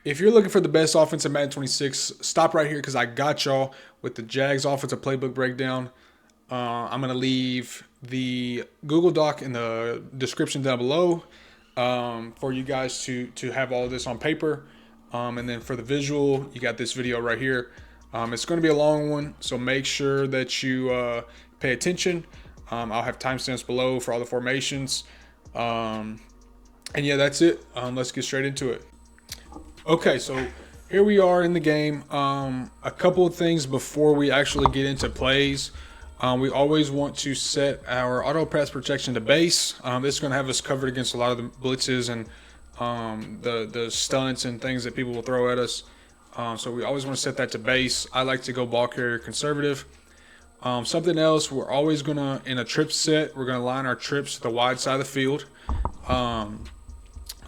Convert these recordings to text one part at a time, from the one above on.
If you're looking for the best offense in Madden 26, stop right here because I got y'all with the Jags offensive playbook breakdown. I'm going to leave the Google Doc in the description down below for you guys to have all of this on paper. And then for the visual, you got this video right here. It's going to be a long one, so make sure that you pay attention. I'll have timestamps below for all the formations. And yeah, that's it. Let's get straight into it. Okay, so here we are in the game. A couple of things before we actually get into plays. We always want to set our auto pass protection to base. This is going to have us covered against a lot of the blitzes and the stunts and things that people will throw at us. So we always want to set that to base. I like to go ball carrier conservative. Something else, we're always going to, in a trip set, we're going to line our trips to the wide side of the field.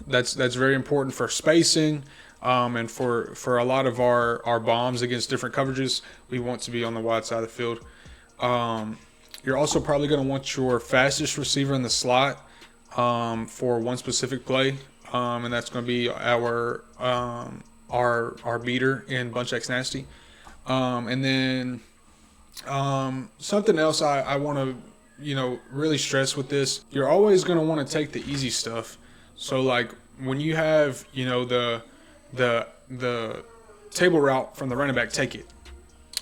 That's very important for spacing. And for a lot of our bombs against different coverages, we want to be on the wide side of the field. You're also probably going to want your fastest receiver in the slot for one specific play, and that's going to be our beater in Bunch X Nasty. And then something else I want to really stress with this, you're always going to want to take the easy stuff. So like when you have the table route from the running back, take it.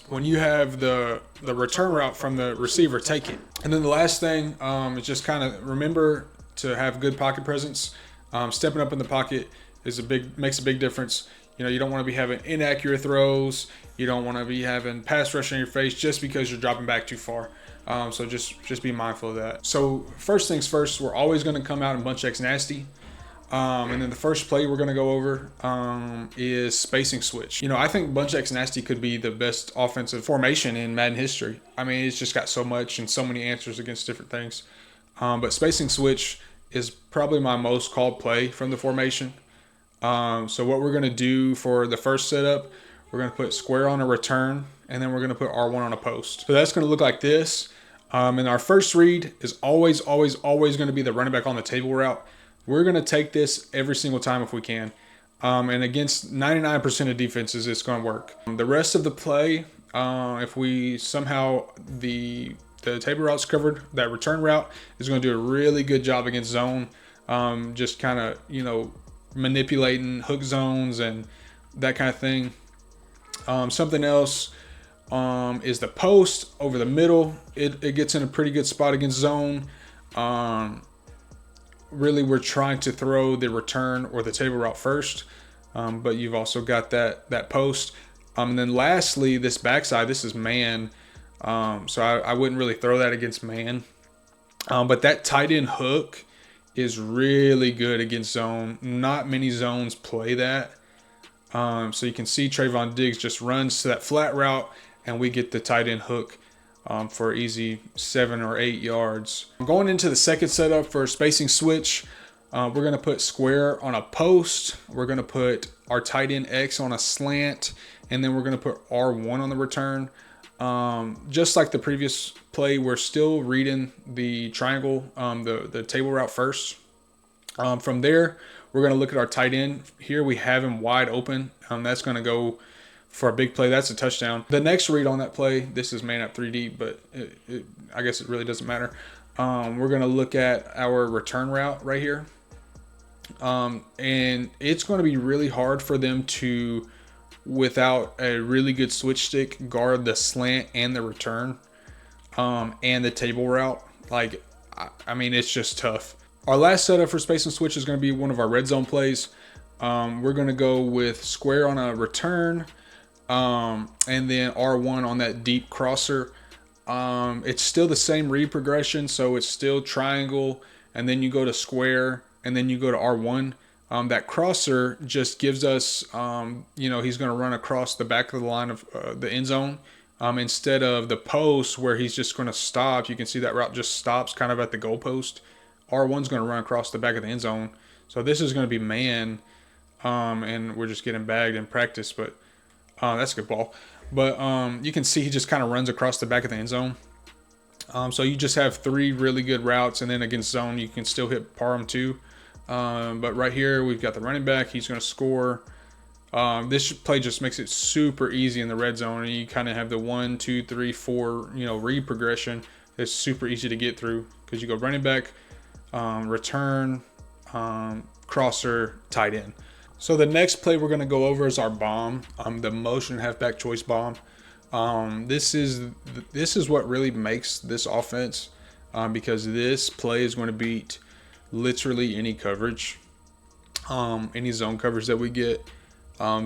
When you have the return route from the receiver, take it. And then the last thing is just kind of remember to have good pocket presence. Stepping up in the pocket makes a big difference. You don't want to be having inaccurate throws. You don't want to be having pass rush in your face just because you're dropping back too far. So just be mindful of that. So first things first, we're always going to come out in Bunch X Nasty. And then the first play we're going to go over is spacing switch. I think Bunch X Nasty could be the best offensive formation in Madden history. I mean, it's just got so much and so many answers against different things. But spacing switch is probably my most called play from the formation. So what we're going to do for the first setup, we're going to put square on a return, and then we're going to put R1 on a post. So that's going to look like this. And our first read is always going to be the running back on the table route. We're going to take this every single time if we can. And against 99% of defenses, it's going to work. The rest of the play, if we somehow the table route's covered, that return route is going to do a really good job against zone. Just kind of, manipulating hook zones and that kind of thing. Something else is the post over the middle. It gets in a pretty good spot against zone. Really, we're trying to throw the return or the table route first, but you've also got that post. And then lastly, this backside, this is man. So I wouldn't really throw that against man. But that tight end hook is really good against zone. Not many zones play that. So you can see Trayvon Diggs just runs to that flat route, and we get the tight end hook for easy 7 or 8 yards. Going into the second setup for spacing switch, we're going to put square on a post. We're going to put our tight end X on a slant, and then we're going to put R1 on the return. Just like the previous play, we're still reading the triangle, the table route first. From there, we're going to look at our tight end. Here we have him wide open. That's going to go for a big play. That's a touchdown. The next read on that play, this is man up 3 deep, but I guess it really doesn't matter. We're going to look at our return route right here. And it's going to be really hard for them to, without a really good switch stick, guard the slant and the return and the table route. Like, I mean, it's just tough. Our last setup for space and switch is going to be one of our red zone plays. We're going to go with square on a return and then R1 on that deep crosser. It's still the same read progression, so it's still triangle, and then you go to square, and then you go to R1. That crosser just gives us, he's going to run across the back of the line of the end zone instead of the post where he's just going to stop. You can see that route just stops kind of at the goalpost. R1's going to run across the back of the end zone. So this is going to be man, and we're just getting bagged in practice, but that's a good ball. But you can see he just kind of runs across the back of the end zone. So you just have 3 really good routes, and then against zone, you can still hit Parham too. But right here, we've got the running back. He's going to score. This play just makes it super easy in the red zone, and you kind of have the 1, 2, 3, 4, read progression. It's super easy to get through because you go running back, return, crosser, tight end. So the next play we're going to go over is our bomb, the motion halfback choice bomb. This is what really makes this offense, because this play is going to beat literally any coverage, any zone coverage that we get.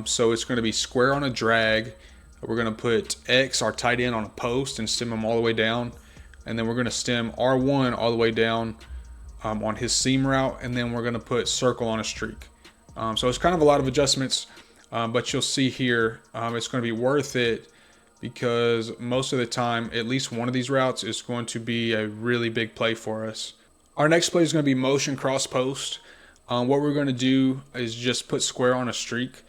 So it's going to be square on a drag. We're going to put X, our tight end, on a post and stem him all the way down. And then we're going to stem R1 all the way down on his seam route. And then we're going to put circle on a streak. So it's kind of a lot of adjustments. But you'll see here, it's going to be worth it because most of the time, at least one of these routes is going to be a really big play for us. Our next play is going to be motion cross post. What we're going to do is just put square on a streak.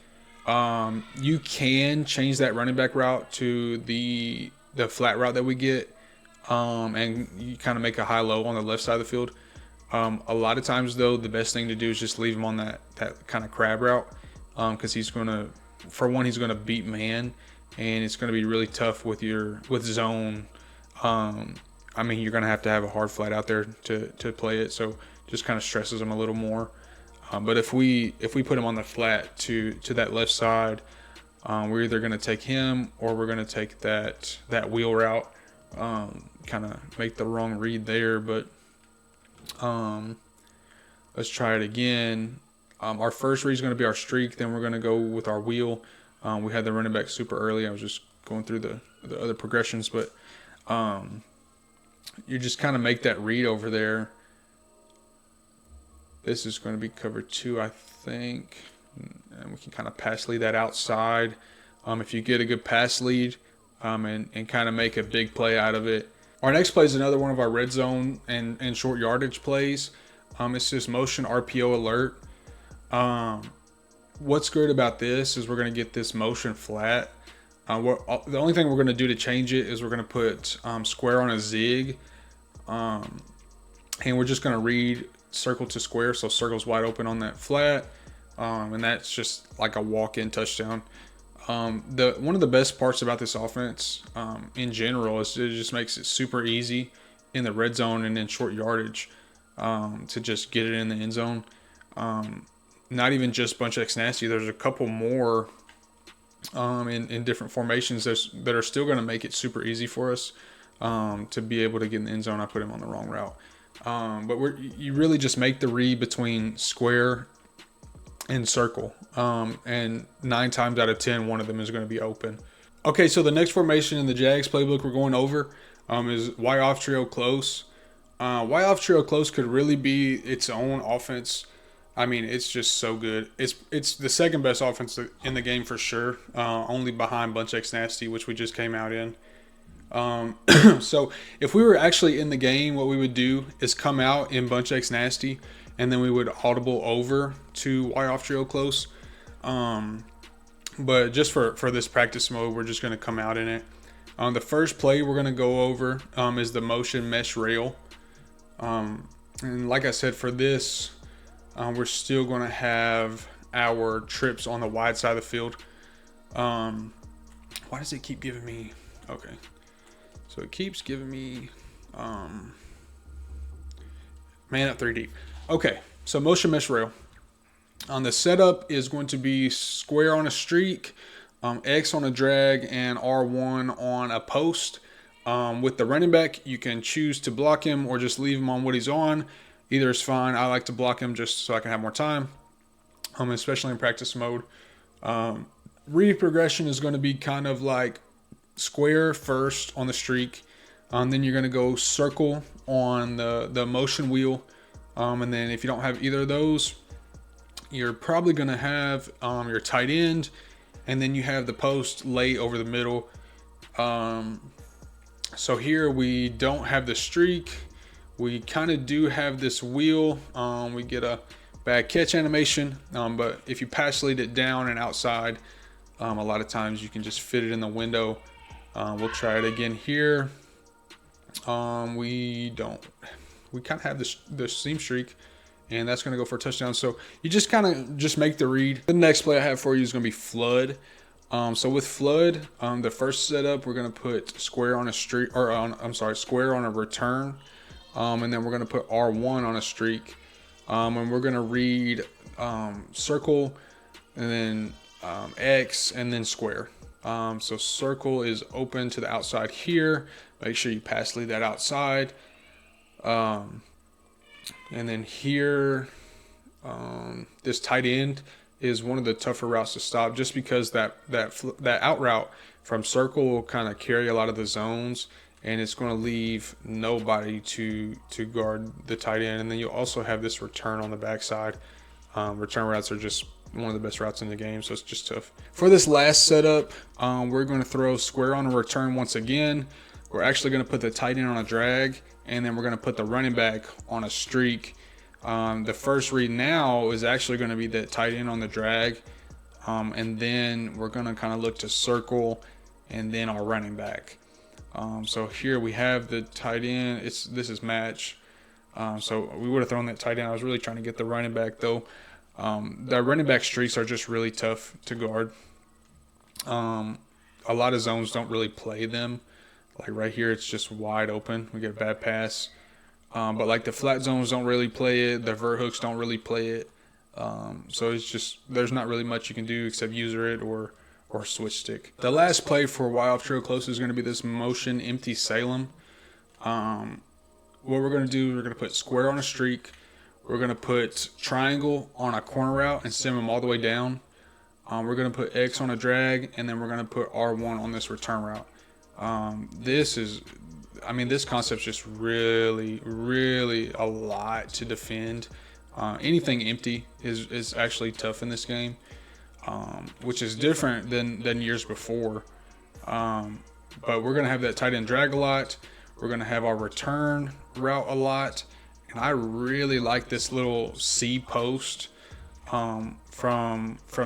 You can change that running back route to the flat route that we get, and you kind of make a high-low on the left side of the field. A lot of times, though, the best thing to do is just leave him on that kind of crab route, because he's going to, for one, he's going to beat man, and it's going to be really tough with zone. I mean, you're going to have a hard flat out there to play it, so just kind of stresses him a little more. But if we put him on the flat to that left side, we're either going to take him or we're going to take that wheel route. Kind of make the wrong read there, but let's try it again. Our first read is going to be our streak. Then we're going to go with our wheel. We had the running back super early. I was just going through the other progressions, but you just kind of make that read over there. This is going to be cover 2, I think. And we can kind of pass lead that outside. If you get a good pass lead and kind of make a big play out of it. Our next play is another one of our red zone and short yardage plays. It's just motion RPO alert. What's great about this is we're going to get this motion flat. The only thing we're going to do to change it is we're going to put square on a zig. And we're just going to read circle to square, so circle's wide open on that flat, and that's just like a walk-in touchdown. One of the best parts about this offense in general is it just makes it super easy in the red zone and in short yardage to just get it in the end zone. Not even just bunch X nasty. There's a couple more in different formations that are still going to make it super easy for us to be able to get in the end zone. I put him on the wrong route. But you really just make the read between square and circle. And 9 times out of 10, one of them is going to be open. Okay, so the next formation in the Jags playbook we're going over is Y off trio close. Y off trio close could really be its own offense. I mean, it's just so good. It's the second best offense in the game for sure. Only behind Bunch X Nasty, which we just came out in. So if we were actually in the game, what we would do is come out in Bunch X Nasty, and then we would audible over to Y off trio close. But just for this practice mode, we're just going to come out in it. The first play we're going to go over is the motion mesh rail. And like I said, for this, we're still going to have our trips on the wide side of the field. Why does it keep giving me? Okay. So it keeps giving me man up 3 deep. Okay, so motion mesh rail. The setup is going to be square on a streak, X on a drag, and R1 on a post. With the running back, you can choose to block him or just leave him on what he's on. Either is fine. I like to block him just so I can have more time, especially in practice mode. Read progression is going to be kind of like square first on the streak, then you're going to go circle on the motion wheel, and then if you don't have either of those, you're probably going to have your tight end, and then you have the post lay over the middle. So here we don't have the streak. We kind of do have this wheel. We get a bad catch animation, but if you pass lead it down and outside, a lot of times you can just fit it in the window. We'll try it again here. We kind of have the seam streak, and that's going to go for a touchdown. So you just kind of just make the read. The next play I have for you is going to be flood. So with flood, the first setup, we're going to put square on a streak, or square on a return. And then we're going to put R1 on a streak. And we're going to read circle, and then X, and then square. So circle is open to the outside here. Make sure you pass lead that outside. And then here, this tight end is one of the tougher routes to stop, just because that out route from circle will kind of carry a lot of the zones, and it's going to leave nobody to guard the tight end. And then you'll also have this return on the backside. Return routes are just one of the best routes in the game, so it's just tough. For this last setup, we're going to throw square on a return once again. We're actually going to put the tight end on a drag, and then we're going to put the running back on a streak. The first read now is actually going to be the tight end on the drag, and then we're going to kind of look to circle, and then our running back. So here we have the tight end. This is match. So we would have thrown that tight end. I was really trying to get the running back though. The running back streaks are just really tough to guard. A lot of zones don't really play them. Like right here, it's just wide open. We get a bad pass. But like the flat zones don't really play it. The vert hooks don't really play it. So it's just, there's not really much you can do except user it or switch stick. The last play for wild trail close is going to be this motion empty Salem. What we're going to do, we're going to put square on a streak. We're going to put triangle on a corner route and send them all the way down. We're going to put X on a drag, and then we're going to put R1 on this return route. This concept's just really, really a lot to defend. Anything empty is actually tough in this game, which is different than years before. But we're going to have that tight end drag a lot. We're going to have our return route a lot. And I really like this little C post from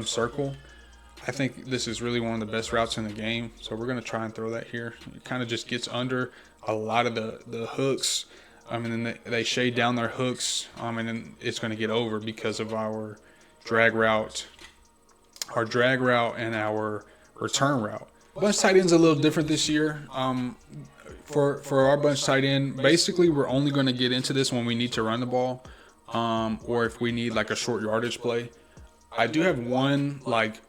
circle. I think this is really one of the best routes in the game. So we're going to try and throw that here. It kind of just gets under a lot of the hooks. And then they shade down their hooks. And then it's going to get over because of our drag route. Our drag route and our return route. Bunch tight end's a little different this year. For our bunch tight end, basically we're only going to get into this when we need to run the ball, or if we need like a short yardage play. I do have one like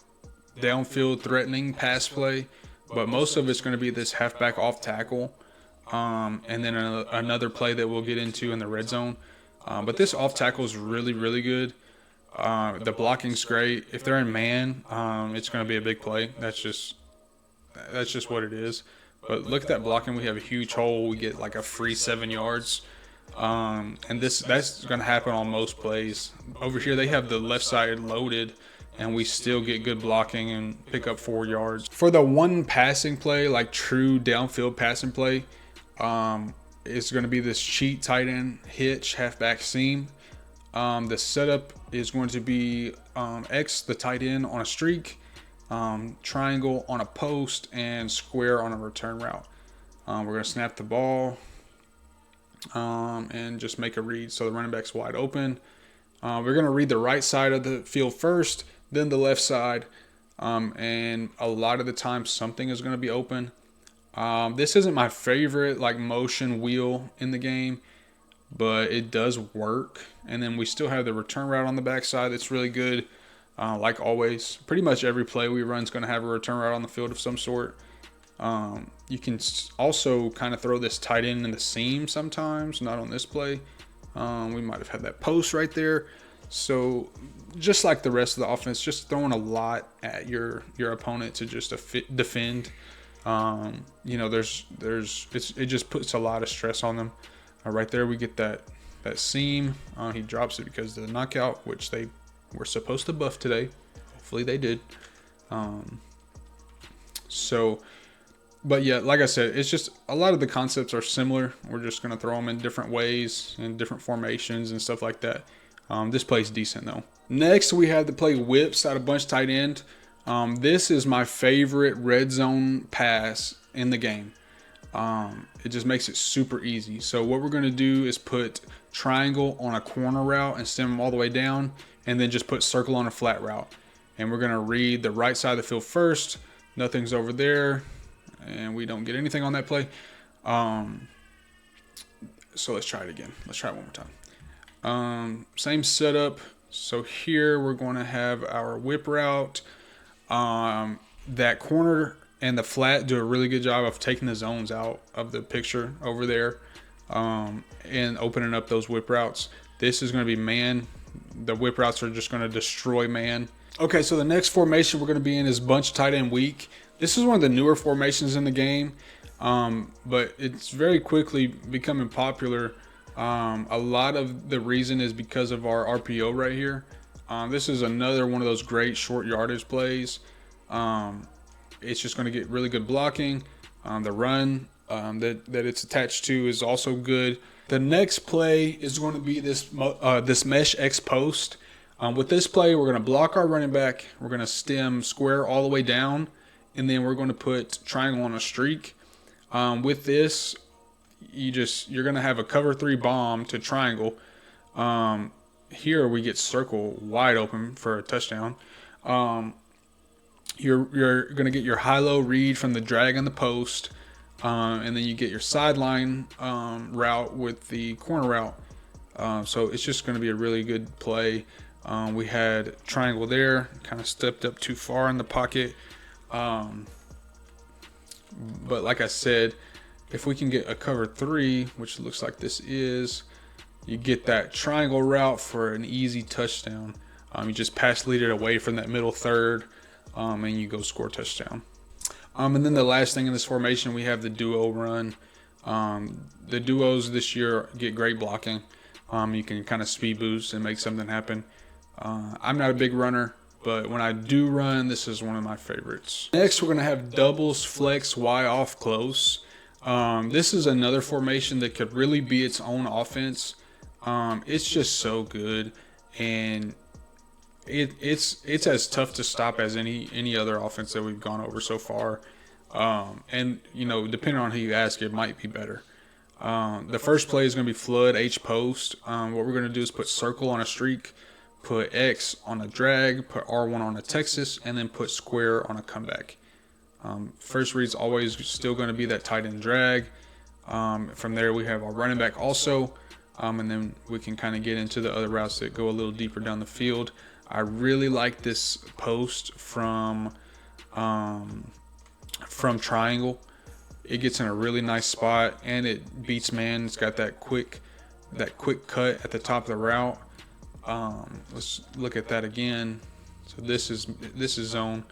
downfield threatening pass play, but most of it's going to be this halfback off tackle, and then another play that we'll get into in the red zone. But this off tackle is really, really good. The blocking's great. If they're in man, it's going to be a big play. That's just what it is. But look at that blocking. We have a huge hole. We get like a free 7 yards. And that's going to happen on most plays. Over here, they have the left side loaded, and we still get good blocking and pick up 4 yards. For the one passing play, like true downfield passing play, it's going to be this cheat tight end hitch halfback seam. The setup is going to be X, the tight end, on a streak. Triangle on a post, and square on a return route. We're going to snap the ball and just make a read so the running back's wide open. We're going to read the right side of the field first, then the left side, and a lot of the time something is going to be open. This isn't my favorite like motion wheel in the game, but it does work. And then we still have the return route on the backside that's really good. Like always, pretty much every play we run is going to have a return route on the field of some sort. You can also kind of throw this tight end in the seam sometimes, not on this play. We might have had that post right there. So just like the rest of the offense, just throwing a lot at your opponent to just defend. It just puts a lot of stress on them. Right there, we get that seam. He drops it because of the knockout, which they were supposed to buff today. Hopefully they did. But yeah, like I said, it's just a lot of the concepts are similar. We're just going to throw them in different ways and different formations and stuff like that. This play's decent though. Next, we have the play whips out of bunch tight end. This is my favorite red zone pass in the game. It just makes it super easy. So what we're going to do is put triangle on a corner route and stem them all the way down, and then just put circle on a flat route. And we're going to read the right side of the field first. Nothing's over there, and we don't get anything on that play. So let's try it again. Let's try it one more time. Same setup. So here we're going to have our whip route. That corner and the flat do a really good job of taking the zones out of the picture over there, and opening up those whip routes. This is going to be man. The whip routes are just going to destroy man. Okay, so the next formation we're going to be in is bunch tight end weak. This is one of the newer formations in the game, but it's very quickly becoming popular. A lot of the reason is because of our RPO right here. This is another one of those great short yardage plays. It's just going to get really good blocking. The run that it's attached to is also good. The next play is going to be this mesh X post. With this play, we're going to block our running back. We're going to stem square all the way down, and then we're going to put triangle on a streak. With this, you're going to have a cover 3 bomb to triangle. Here we get circle wide open for a touchdown. You're going to get your high-low read from the drag on the post, and then you get your sideline route with the corner route. So it's just going to be a really good play. We had triangle there, kind of stepped up too far in the pocket. But like I said, if we can get a cover 3, which looks like this is, you get that triangle route for an easy touchdown. You just pass lead it away from that middle third, and you go score a touchdown. And then the last thing in this formation, we have the duo run. The duos this year get great blocking. You can kind of speed boost and make something happen. I'm not a big runner, but when I do run, this is one of my favorites. Next, we're going to have doubles, flex, Y off close. This is another formation that could really be its own offense. It's just so good, and it's as tough to stop as any other offense that we've gone over so far. And depending on who you ask, it might be better. The first play is going to be flood H post. What we're going to do is put circle on a streak, put X on a drag, put R1 on a Texas, and then put square on a comeback. First read's always still going to be that tight end drag. From there, we have our running back also, and then we can kind of get into the other routes that go a little deeper down the field. I really like this post from triangle. It gets in a really nice spot, and it beats man. It's got that quick cut at the top of the route. Let's look at that again. So this is zone.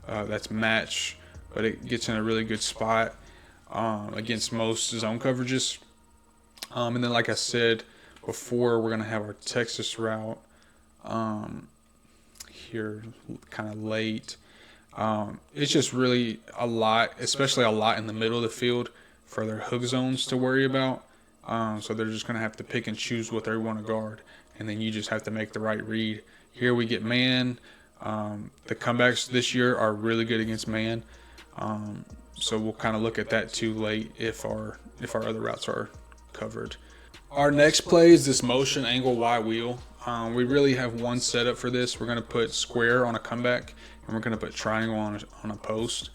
That's match, but it gets in a really good spot against most zone coverages. And then, like I said before, we're gonna have our Texas route here, kind of late. It's just really a lot, especially a lot in the middle of the field for their hook zones to worry about. So they're just gonna have to pick and choose what they want to guard, and then you just have to make the right read. Here we get man. The comebacks this year are really good against man. So we'll kind of look at that too late if our other routes are covered. Our next play is this motion angle Y wheel. We really have one setup for this. We're going to put square on a comeback, and we're going to put triangle on a post.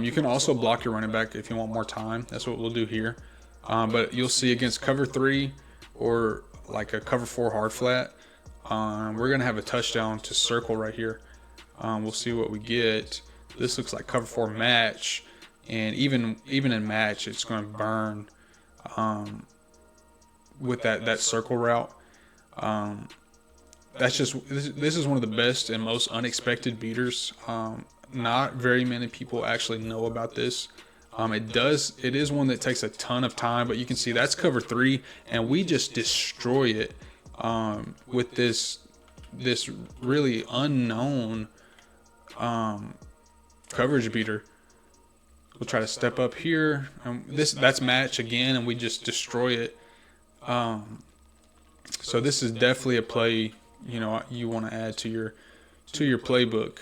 You can also block your running back if you want more time. That's what we'll do here. But you'll see against cover 3 or like a cover 4 hard flat, we're going to have a touchdown to circle right here. We'll see what we get. This looks like cover 4 match, and even in match, it's going to burn with that circle route. This is one of the best and most unexpected beaters. Not very many people actually know about this. It is one that takes a ton of time, but you can see that's cover 3, and we just destroy it with this really unknown coverage beater. We'll try to step up here, and that's match again, and we just destroy it. So this is definitely a play you want to add to your playbook,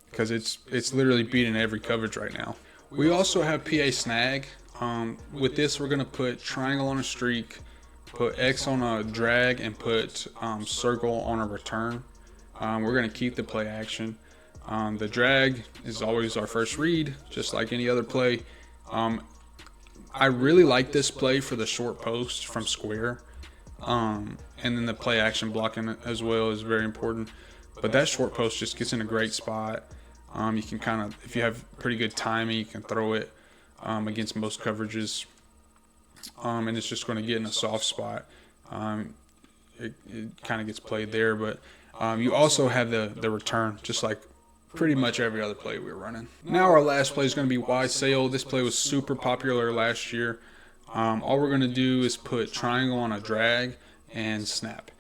because it's literally beating every coverage right now. We also have PA snag. With this, we're going to put triangle on a streak, put X on a drag, and put circle on a return. We're going to keep the play action. The drag is always our first read, just like any other play. I really like this play for the short post from square. And then the play action blocking as well is very important. But that short post just gets in a great spot. You can kind of, if you have pretty good timing, you can throw it against most coverages. And it's just going to get in a soft spot. It kind of gets played there. But you also have the return, just like pretty much every other play we're running. Now our last play is going to be wide sail. This play was super popular last year. All we're going to do is put triangle on a drag and snap.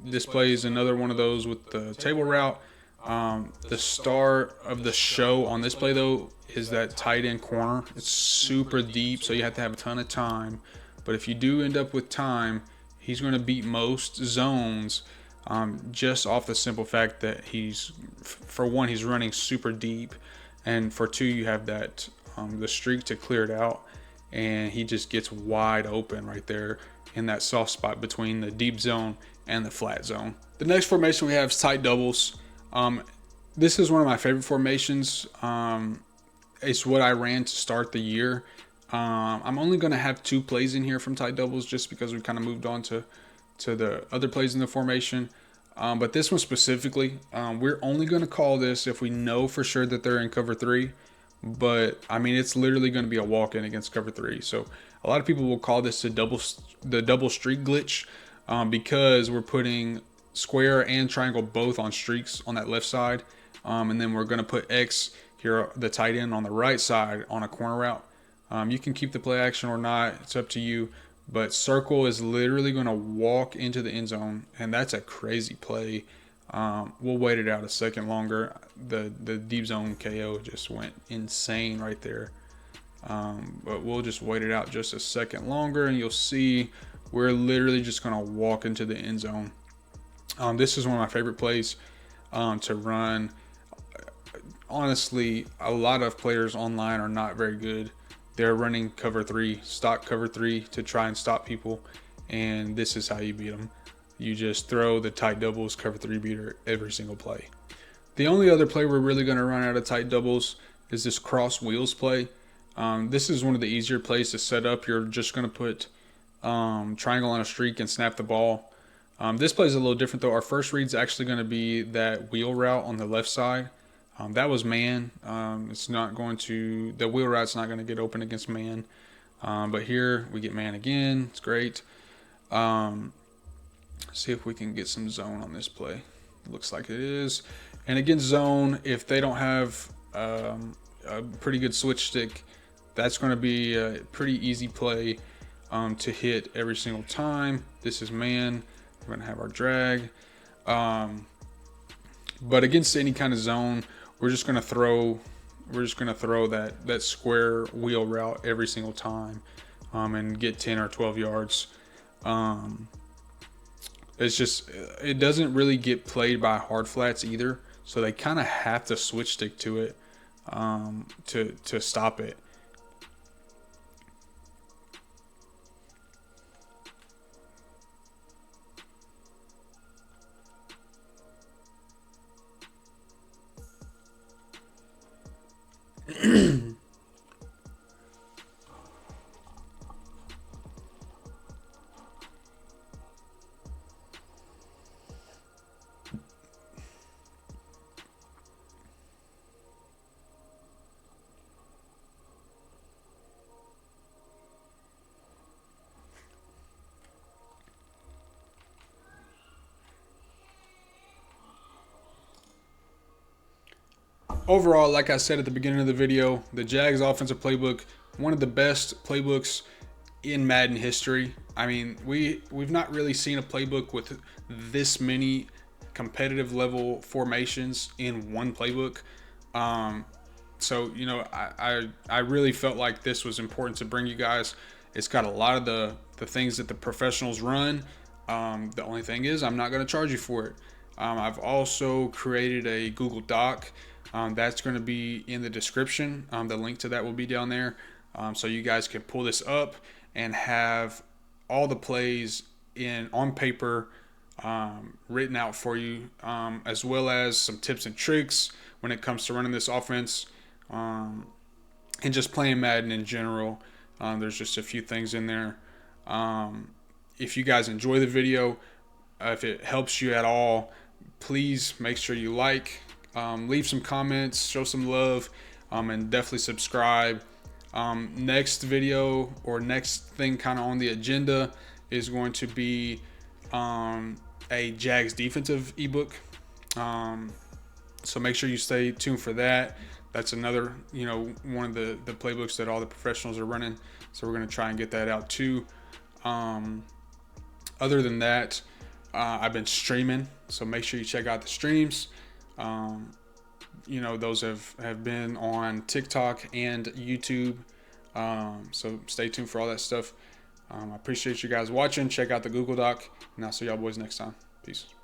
This play is another one of those with the table route. The star of the show on this play, though, is that tight end corner. It's super deep, so you have to have a ton of time. But if you do end up with time, he's going to beat most zones just off the simple fact that for one, he's running super deep, and for two, you have that the streak to clear it out, and he just gets wide open right there in that soft spot between the deep zone and the flat zone. The next formation we have is tight doubles. This is one of my favorite formations. It's what I ran to start the year. I'm only going to have 2 plays in here from tight doubles just because we kind of moved on to the other plays in the formation. But this one specifically, we're only going to call this if we know for sure that they're in cover 3. But, I mean, it's literally going to be a walk-in against cover 3. So, a lot of people will call this the double streak glitch because we're putting square and triangle both on streaks on that left side. And then we're going to put X here, the tight end, on the right side on a corner route. You can keep the play action or not. It's up to you. But circle is literally going to walk into the end zone, and that's a crazy play. We'll wait it out a second longer. The deep zone KO just went insane right there. But we'll just wait it out just a second longer, and you'll see we're literally just going to walk into the end zone. This is one of my favorite plays to run. Honestly, a lot of players online are not very good. They're running cover 3, stock cover 3 to try and stop people, and this is how you beat them. You just throw the tight doubles cover 3 beater every single play. The only other play we're really going to run out of tight doubles is this cross wheels play. This is one of the easier plays to set up. You're just going to put triangle on a streak and snap the ball. This play is a little different though. Our first read is actually going to be that wheel route on the left side. That was man. It's not going to, the wheel route's not going to get open against man. But here we get man again. It's great. See if we can get some zone on this play. Looks like it is. And against zone, if they don't have a pretty good switch stick, that's going to be a pretty easy play to hit every single time. This is man. We're going to have our drag. But against any kind of zone, we're just going to throw that square wheel route every single time and get 10 or 12 yards. It's just, it doesn't really get played by hard flats either, so they kind of have to switch stick to it to stop it. Overall, like I said at the beginning of the video, the Jags offensive playbook, one of the best playbooks in Madden history. I mean, we've not really seen a playbook with this many competitive level formations in one playbook. So, you know, I really felt like this was important to bring you guys. It's got a lot of the things that the professionals run. The only thing is I'm not going to charge you for it. I've also created a Google Doc. That's going to be in the description. The link to that will be down there. So you guys can pull this up and have all the plays on paper, written out for you, as well as some tips and tricks when it comes to running this offense, and just playing Madden in general. There's just a few things in there. If you guys enjoy the video, if it helps you at all, please make sure you like, leave some comments, show some love, and definitely subscribe. Next video or next thing kind of on the agenda is going to be a Jags defensive ebook. So make sure you stay tuned for that. That's another, one of the playbooks that all the professionals are running. So we're going to try and get that out too. Other than that, I've been streaming, so make sure you check out the streams. Those have been on TikTok and YouTube. So stay tuned for all that stuff. I appreciate you guys watching. Check out the Google Doc, and I'll see y'all boys next time. Peace.